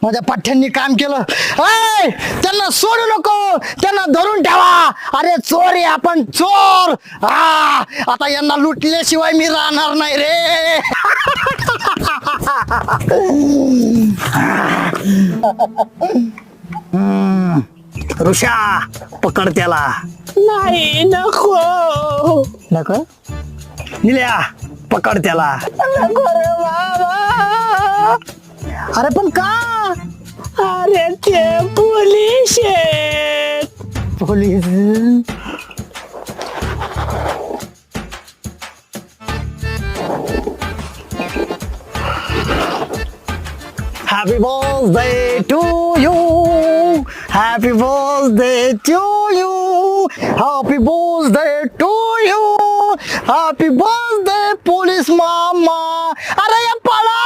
माझ्या पाठ्यांनी काम केलं. ऐ, त्यांना सोडू नको, त्यांना धरून ठेवा. अरे चोर आहे आपण, चोर. आता यांना लुटल्याशिवाय मी राहणार नाही रे. ऋषा पकड त्याला. नाही नको नको निल्या पकड त्याला. नको रे बाबा. अरे पण का? अरे ते पोलीस आहेत. Police. Happy birthday to you. Happy birthday to you. Happy birthday to you. Happy birthday police mama. अरे या पळा.